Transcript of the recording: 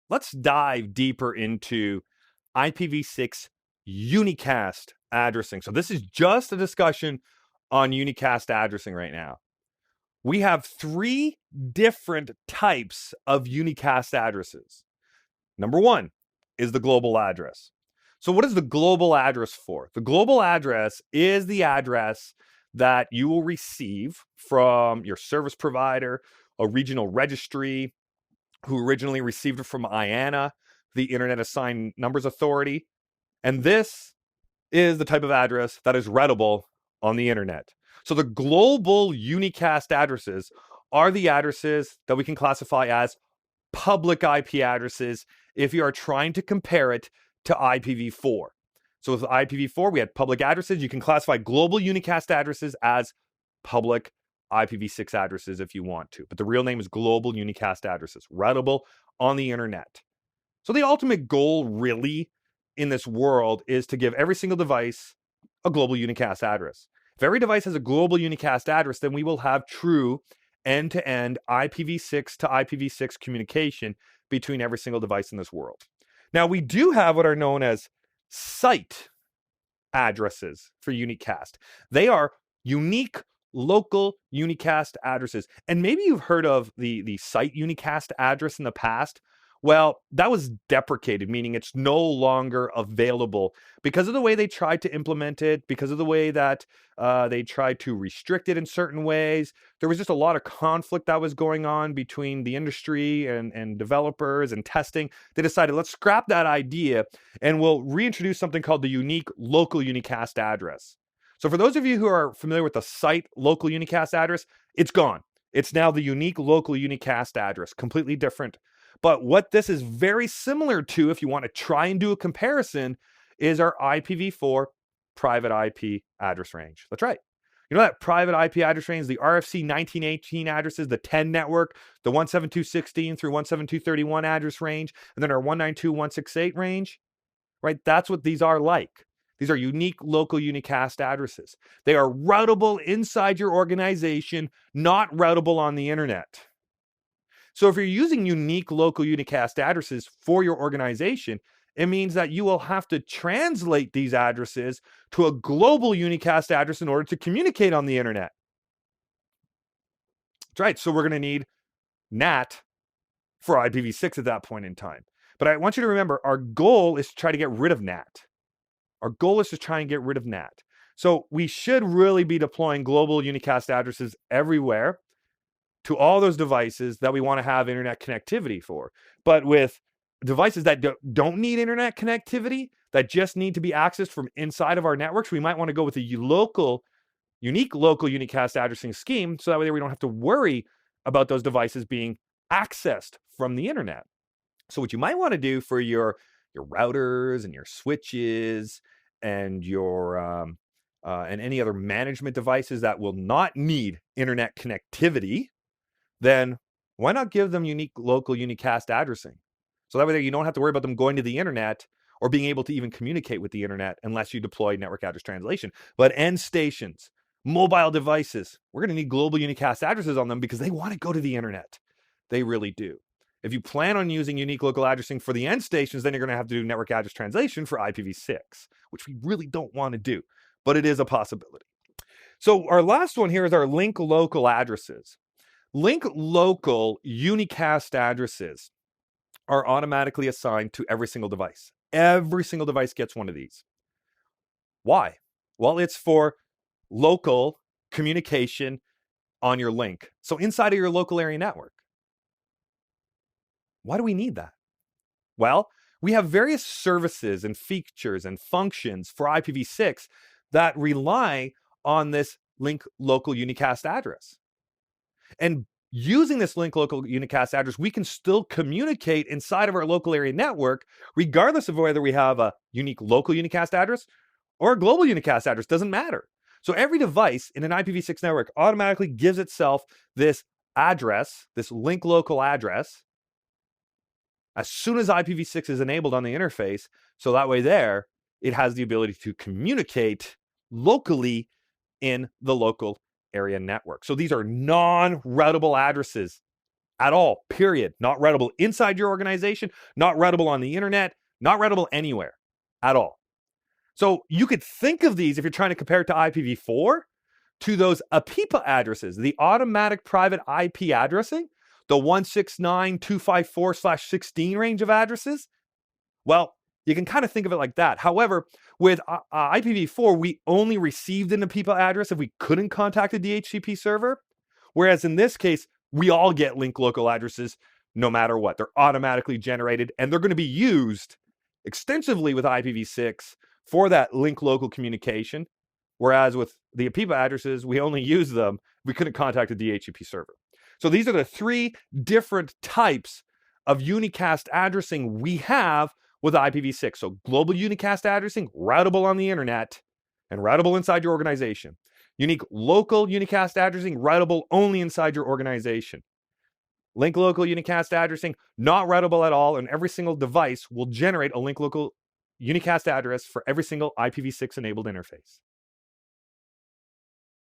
let's dive deeper into IPv6 unicast addressing. So this is just a discussion on unicast addressing right now. We have 3 different types of unicast addresses. Number 1 is the global address. So what is the global address for? The global address is the address that you will receive from your service provider, a regional registry, who originally received it from IANA, the Internet Assigned Numbers Authority. And this is the type of address that is readable on the internet. So the global unicast addresses are the addresses that we can classify as public IP addresses if you are trying to compare it to IPv4. So with IPv4, we had public addresses. You can classify global unicast addresses as public IPv6 addresses if you want to. But the real name is global unicast addresses, readable on the internet. So the ultimate goal really in this world is to give every single device a global unicast address. If every device has a global unicast address, then we will have true end-to-end IPv6 to IPv6 communication between every single device in this world. Now, we do have what are known as site addresses for unicast. They are unique local unicast addresses. And maybe you've heard of the site unicast address in the past. Well, that was deprecated, meaning it's no longer available because of the way they tried to implement it, because of the way that they tried to restrict it in certain ways. There was just a lot of conflict that was going on between the industry and developers and testing. They decided, let's scrap that idea and we'll reintroduce something called the unique local unicast address. So for those of you who are familiar with the site local unicast address, it's gone. It's now the unique local unicast address, completely different. But what this is very similar to, if you want to try and do a comparison, is our IPv4 private IP address range. That's right. You know that private IP address range, the RFC 1918 addresses, the 10 network, the 172.16 through 172.31 address range, and then our 192.168 range, right? That's what these are like. These are unique local unicast addresses. They are routable inside your organization, not routable on the internet. So if you're using unique local unicast addresses for your organization, it means that you will have to translate these addresses to a global unicast address in order to communicate on the internet. That's right. So we're going to need NAT for IPv6 at that point in time. But I want you to remember, our goal is to try to get rid of NAT. Our goal is to try and get rid of NAT. So we should really be deploying global unicast addresses everywhere to all those devices that we want to have internet connectivity for. But with devices that don't need internet connectivity, that just need to be accessed from inside of our networks, we might want to go with a unique local unicast addressing scheme, so that way we don't have to worry about those devices being accessed from the internet. So what you might want to do for your routers and your switches and your and any other management devices that will not need internet connectivity, then why not give them unique local unicast addressing? So that way you don't have to worry about them going to the internet or being able to even communicate with the internet unless you deploy network address translation. But end stations, mobile devices, we're going to need global unicast addresses on them because they want to go to the internet. They really do. If you plan on using unique local addressing for the end stations, then you're going to have to do network address translation for IPv6, which we really don't want to do, but it is a possibility. So our last one here is our link local addresses. Link local unicast addresses are automatically assigned to every single device. Every single device gets one of these. Why? Well, it's for local communication on your link. So inside of your local area network. Why do we need that? Well, we have various services and features and functions for IPv6 that rely on this link local unicast address. And using this link local unicast address, we can still communicate inside of our local area network, regardless of whether we have a unique local unicast address or a global unicast address, doesn't matter. So every device in an IPv6 network automatically gives itself this address, this link local address, as soon as IPv6 is enabled on the interface. So that way there, it has the ability to communicate locally in the local area network. So these are non-routable addresses. at all, period. Not routable inside your organization, not routable on the internet, not routable anywhere at all. So you could think of these, if you're trying to compare it to IPv4, to those APIPA addresses, the automatic private IP addressing, the 169.254/16 range of addresses. Well, you can kind of think of it like that. However, with IPv4, we only received an APIPA address if we couldn't contact the DHCP server. Whereas in this case, we all get link local addresses no matter what. They're automatically generated, and they're going to be used extensively with IPv6 for that link local communication. Whereas with the APIPA addresses, we only use them if we couldn't contact the DHCP server. So these are the three different types of unicast addressing we have with IPv6. So global unicast addressing, routable on the internet and routable inside your organization. Unique local unicast addressing, routable only inside your organization. Link local unicast addressing, not routable at all, and every single device will generate a link local unicast address for every single IPv6 enabled interface.